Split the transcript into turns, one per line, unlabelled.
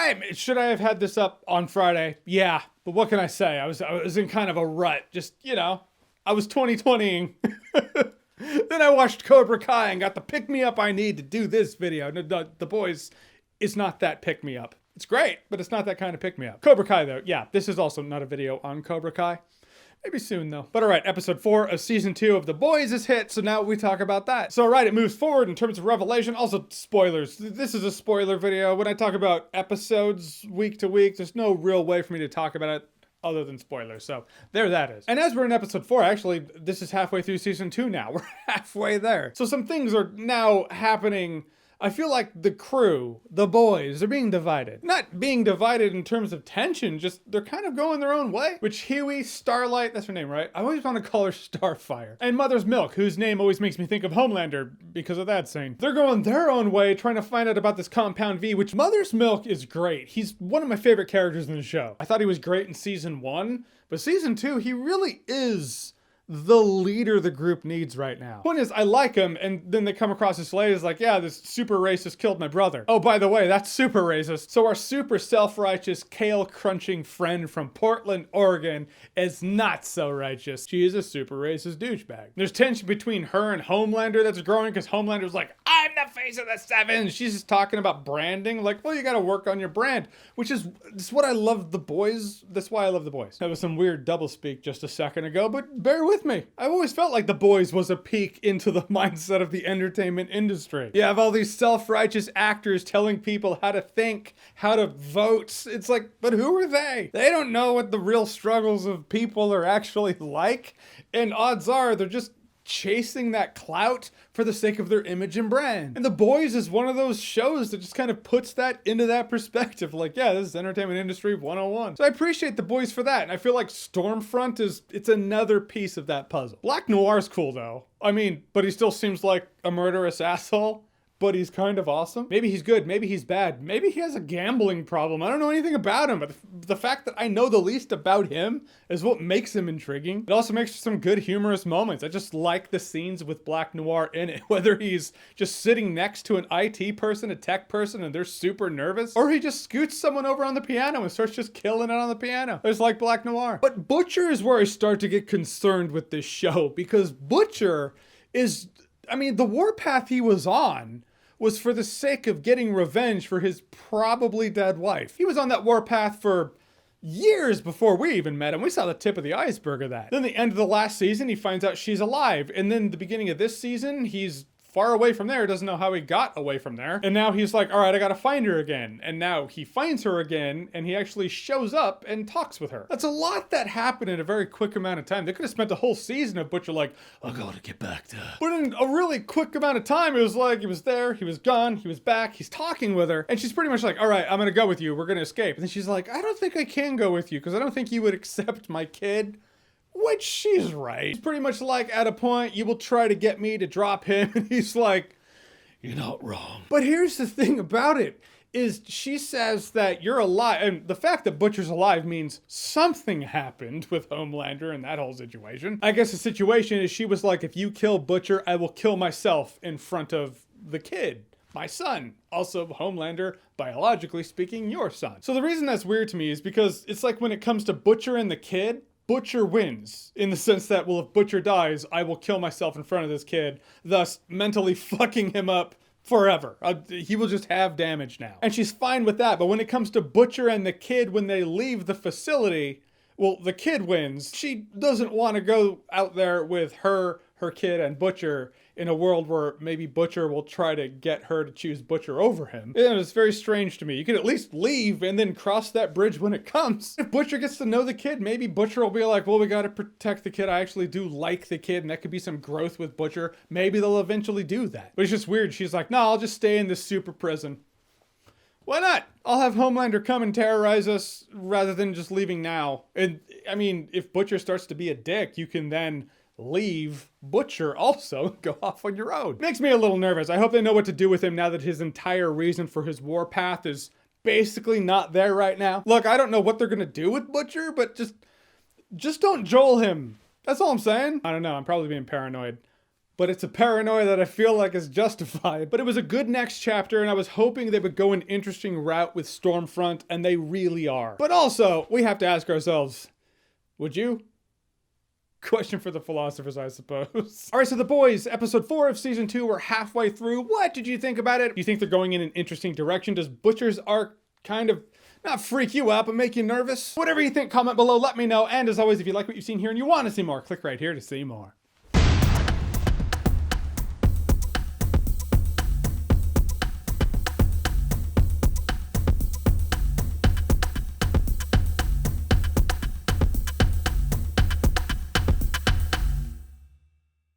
right, should I have had this up on Friday? Yeah, but what can I say? I was in kind of a rut. Just, I was 2020ing. Then I watched Cobra Kai and got the pick-me-up I need to do this video. The Boys is not that pick-me-up. It's great, but it's not that kind of pick-me-up. Cobra Kai, though, yeah, this is also not a video on Cobra Kai. Maybe soon, though. But all right, episode 4 of season 2 of The Boys is hit, so now we talk about that. So all right, it moves forward in terms of revelation. Also, spoilers. This is a spoiler video. When I talk about episodes week to week, there's no real way for me to talk about it other than spoilers. So there that is. And as we're in episode 4, actually, this is halfway through season 2 now. We're halfway there. So some things are now happening. I feel like the crew, the boys, are being divided. Not being divided in terms of tension, just they're kind of going their own way. Which Huey, Starlight, that's her name, right? I always want to call her Starfire. And Mother's Milk, whose name always makes me think of Homelander because of that scene. They're going their own way, trying to find out about this Compound V, which Mother's Milk is great. He's one of my favorite characters in the show. I thought he was great in season 1, but season 2, he really is the leader the group needs right now. Point is, I like him, and then they come across this lady is like, yeah, this super racist killed my brother. Oh, by the way, that's super racist. So our super self-righteous, kale-crunching friend from Portland, Oregon is not so righteous. She is a super racist douchebag. There's tension between her and Homelander that's growing because Homelander's like, I'm the face of the Seven. She's just talking about branding. Like, well, you gotta work on your brand, which is what I love The Boys. That's why I love The Boys. That was some weird doublespeak just a second ago, but bear with me. I've always felt like The Boys was a peek into the mindset of the entertainment industry. You have all these self-righteous actors telling people how to think, how to vote. It's like, but who are they? They don't know what the real struggles of people are actually like. And odds are they're just chasing that clout for the sake of their image and brand. And The Boys is one of those shows that just kind of puts that into that perspective. Like, yeah, this is entertainment industry 101. So I appreciate The Boys for that. And I feel like Stormfront it's another piece of that puzzle. Black Noir's cool though. I mean, but he still seems like a murderous asshole. But he's kind of awesome. Maybe he's good, maybe he's bad, maybe he has a gambling problem. I don't know anything about him, but the fact that I know the least about him is what makes him intriguing. It also makes for some good humorous moments. I just like the scenes with Black Noir in it, whether he's just sitting next to an IT person, a tech person, and they're super nervous, or he just scoots someone over on the piano and starts just killing it on the piano. It's like Black Noir. But Butcher is where I start to get concerned with this show, because Butcher is, I mean, the warpath he was on was for the sake of getting revenge for his probably dead wife. He was on that warpath for years before we even met him. We saw the tip of the iceberg of that. Then the end of the last season, he finds out she's alive. And then the beginning of this season, he's far away from there, doesn't know how he got away from there. And now he's like, all right, I gotta find her again. And now he finds her again, and he actually shows up and talks with her. That's a lot that happened in a very quick amount of time. They could have spent a whole season of Butcher like, I gotta get back to her. But in a really quick amount of time, it was like, he was there, he was gone, he was back, he's talking with her, and she's pretty much like, all right, I'm gonna go with you, we're gonna escape. And then she's like, I don't think I can go with you, because I don't think you would accept my kid. Which she's right. She's pretty much like, at a point, you will try to get me to drop him, and he's like, you're not wrong. But here's the thing about it, is she says that you're alive, and the fact that Butcher's alive means something happened with Homelander and that whole situation. I guess the situation is she was like, if you kill Butcher, I will kill myself in front of the kid. My son. Also, Homelander, biologically speaking, your son. So the reason that's weird to me is because it's like when it comes to Butcher and the kid, Butcher wins, in the sense that, well, if Butcher dies, I will kill myself in front of this kid, thus mentally fucking him up forever. He will just have damage now. And she's fine with that, but when it comes to Butcher and the kid, when they leave the facility, well, the kid wins. She doesn't want to go out there with her kid, and Butcher in a world where maybe Butcher will try to get her to choose Butcher over him. And it's very strange to me. You can at least leave and then cross that bridge when it comes. If Butcher gets to know the kid, maybe Butcher will be like, well, we gotta protect the kid. I actually do like the kid, and that could be some growth with Butcher. Maybe they'll eventually do that. But it's just weird. She's like, no, I'll just stay in this super prison. Why not? I'll have Homelander come and terrorize us rather than just leaving now. And I mean, if Butcher starts to be a dick, you can then leave Butcher also, go off on your own. Makes me a little nervous. I hope they know what to do with him now that his entire reason for his warpath is basically not there right now. Look, I don't know what they're gonna do with Butcher, but just don't Joel him. That's all I'm saying. I don't know, I'm probably being paranoid. but it's a paranoia that I feel like is justified. But it was a good next chapter, and I was hoping they would go an interesting route with Stormfront, and they really are. But also, we have to ask ourselves, would you? Question for the philosophers, I suppose. All right, so The Boys, episode 4 of season 2, we're halfway through. What did you think about it? Do you think they're going in an interesting direction? Does Butcher's arc kind of not freak you out, but make you nervous? Whatever you think, comment below, let me know. And as always, if you like what you've seen here and you want to see more, click right here to see more.